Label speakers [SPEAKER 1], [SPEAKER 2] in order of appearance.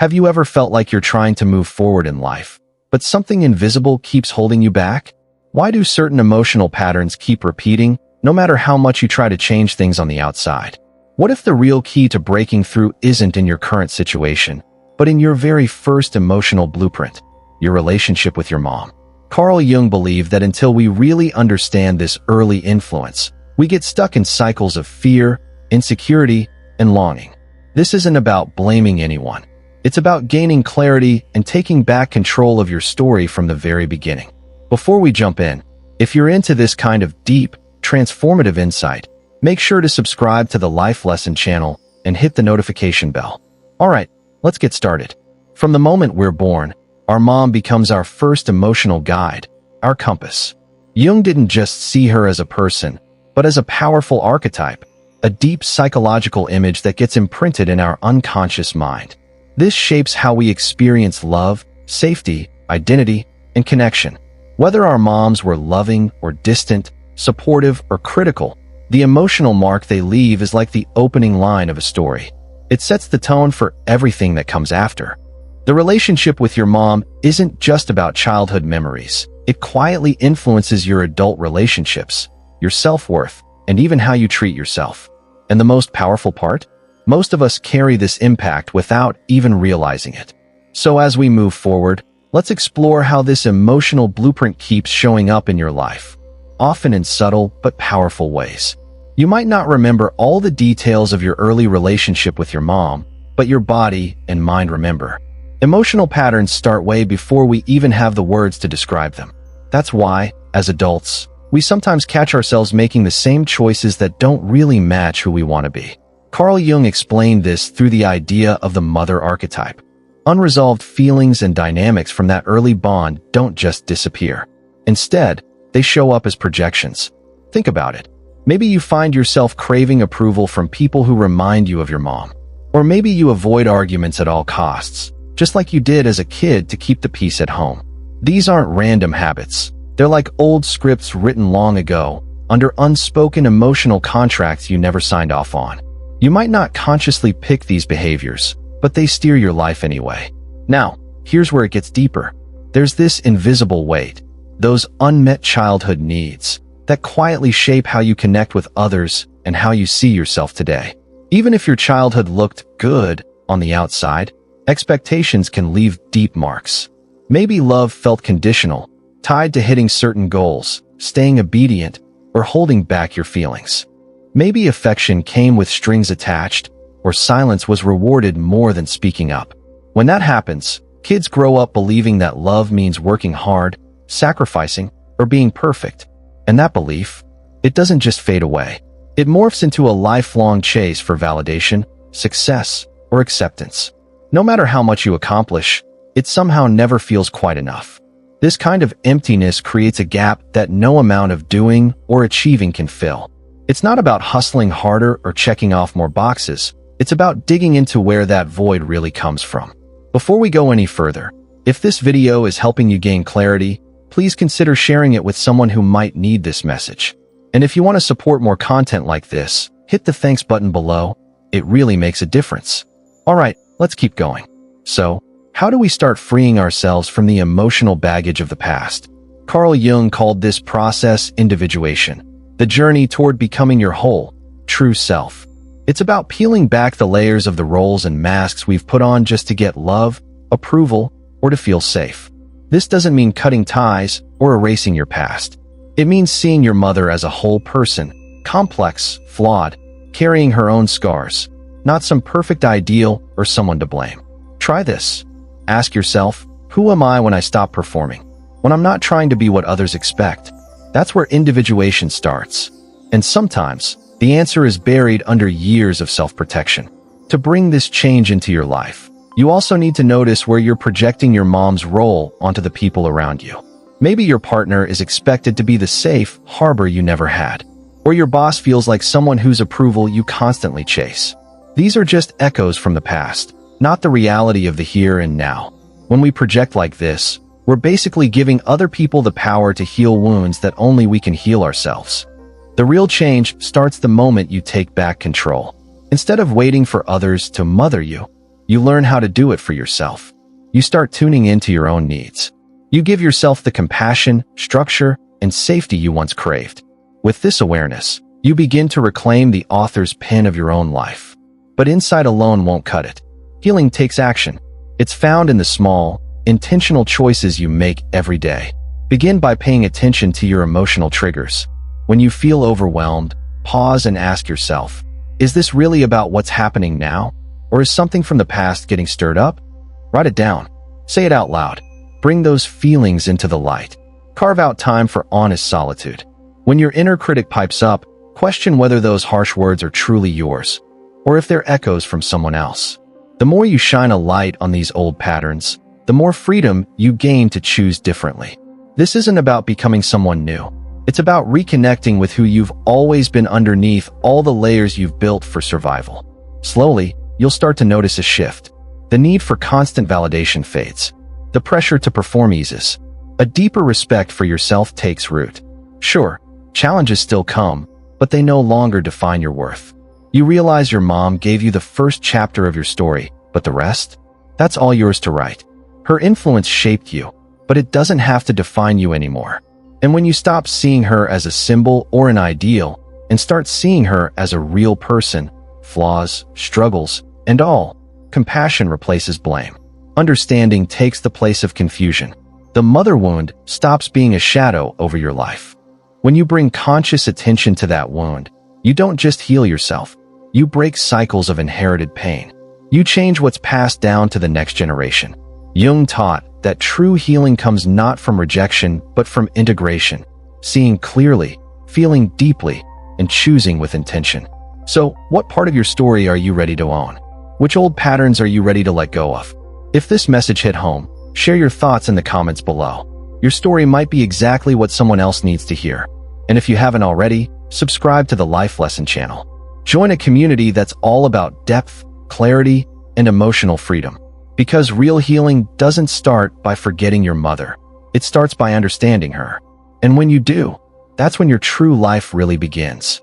[SPEAKER 1] Have you ever felt like you're trying to move forward in life, but something invisible keeps holding you back? Why do certain emotional patterns keep repeating, no matter how much you try to change things on the outside? What if the real key to breaking through isn't in your current situation, but in your very first emotional blueprint, your relationship with your mom? Carl Jung believed that until we really understand this early influence, we get stuck in cycles of fear, insecurity, and longing. This isn't about blaming anyone. It's about gaining clarity and taking back control of your story from the very beginning. Before we jump in, if you're into this kind of deep, transformative insight, make sure to subscribe to the Life Lesson channel and hit the notification bell. Alright, let's get started. From the moment we're born, our mom becomes our first emotional guide, our compass. Jung didn't just see her as a person, but as a powerful archetype, a deep psychological image that gets imprinted in our unconscious mind. This shapes how we experience love, safety, identity, and connection. Whether our moms were loving or distant, supportive or critical, the emotional mark they leave is like the opening line of a story. It sets the tone for everything that comes after. The relationship with your mom isn't just about childhood memories. It quietly influences your adult relationships, your self-worth, and even how you treat yourself. And the most powerful part? Most of us carry this impact without even realizing it. So as we move forward, let's explore how this emotional blueprint keeps showing up in your life, often in subtle but powerful ways. You might not remember all the details of your early relationship with your mom, but your body and mind remember. Emotional patterns start way before we even have the words to describe them. That's why, as adults, we sometimes catch ourselves making the same choices that don't really match who we want to be. Carl Jung explained this through the idea of the mother archetype. Unresolved feelings and dynamics from that early bond don't just disappear. Instead, they show up as projections. Think about it. Maybe you find yourself craving approval from people who remind you of your mom. Or maybe you avoid arguments at all costs, just like you did as a kid to keep the peace at home. These aren't random habits. They're like old scripts written long ago, under unspoken emotional contracts you never signed off on. You might not consciously pick these behaviors, but they steer your life anyway. Now, here's where it gets deeper. There's this invisible weight, those unmet childhood needs, that quietly shape how you connect with others and how you see yourself today. Even if your childhood looked good on the outside, expectations can leave deep marks. Maybe love felt conditional, tied to hitting certain goals, staying obedient, or holding back your feelings. Maybe affection came with strings attached, or silence was rewarded more than speaking up. When that happens, kids grow up believing that love means working hard, sacrificing, or being perfect. And that belief, it doesn't just fade away. It morphs into a lifelong chase for validation, success, or acceptance. No matter how much you accomplish, it somehow never feels quite enough. This kind of emptiness creates a gap that no amount of doing or achieving can fill. It's not about hustling harder or checking off more boxes. It's about digging into where that void really comes from. Before we go any further, if this video is helping you gain clarity, please consider sharing it with someone who might need this message. And if you want to support more content like this, hit the thanks button below. It really makes a difference. Alright, let's keep going. So, how do we start freeing ourselves from the emotional baggage of the past? Carl Jung called this process individuation, the journey toward becoming your whole, true self. It's about peeling back the layers of the roles and masks we've put on just to get love, approval, or to feel safe. This doesn't mean cutting ties or erasing your past. It means seeing your mother as a whole person, complex, flawed, carrying her own scars, not some perfect ideal or someone to blame. Try this. Ask yourself, who am I when I stop performing? When I'm not trying to be what others expect? That's where individuation starts. And sometimes, the answer is buried under years of self-protection. To bring this change into your life, you also need to notice where you're projecting your mom's role onto the people around you. Maybe your partner is expected to be the safe harbor you never had, or your boss feels like someone whose approval you constantly chase. These are just echoes from the past, not the reality of the here and now. When we project like this, we're basically giving other people the power to heal wounds that only we can heal ourselves. The real change starts the moment you take back control. Instead of waiting for others to mother you, You learn how to do it for yourself. You start tuning into your own needs. You give yourself the compassion, structure, and safety you once craved. With this awareness, you begin to reclaim the author's pen of your own life. But insight alone won't cut it. Healing takes action. It's found in the small, intentional choices you make every day. Begin by paying attention to your emotional triggers. When you feel overwhelmed, pause and ask yourself, is this really about what's happening now? Or is something from the past getting stirred up? Write it down. Say it out loud. Bring those feelings into the light. Carve out time for honest solitude. When your inner critic pipes up, question whether those harsh words are truly yours, or if they're echoes from someone else. The more you shine a light on these old patterns, the more freedom you gain to choose differently. This isn't about becoming someone new. It's about reconnecting with who you've always been underneath all the layers you've built for survival. Slowly, you'll start to notice a shift. The need for constant validation fades. The pressure to perform eases. A deeper respect for yourself takes root. Sure, challenges still come, but they no longer define your worth. You realize your mom gave you the first chapter of your story, but the rest? That's all yours to write. Her influence shaped you, but it doesn't have to define you anymore. And when you stop seeing her as a symbol or an ideal, and start seeing her as a real person, flaws, struggles, and all, compassion replaces blame. Understanding takes the place of confusion. The mother wound stops being a shadow over your life. When you bring conscious attention to that wound, you don't just heal yourself. You break cycles of inherited pain. You change what's passed down to the next generation. Jung taught that true healing comes not from rejection, but from integration, seeing clearly, feeling deeply, and choosing with intention. So, what part of your story are you ready to own? Which old patterns are you ready to let go of? If this message hit home, share your thoughts in the comments below. Your story might be exactly what someone else needs to hear. And if you haven't already, subscribe to the Life Lesson channel. Join a community that's all about depth, clarity, and emotional freedom. Because real healing doesn't start by forgetting your mother. It starts by understanding her. And when you do, that's when your true life really begins.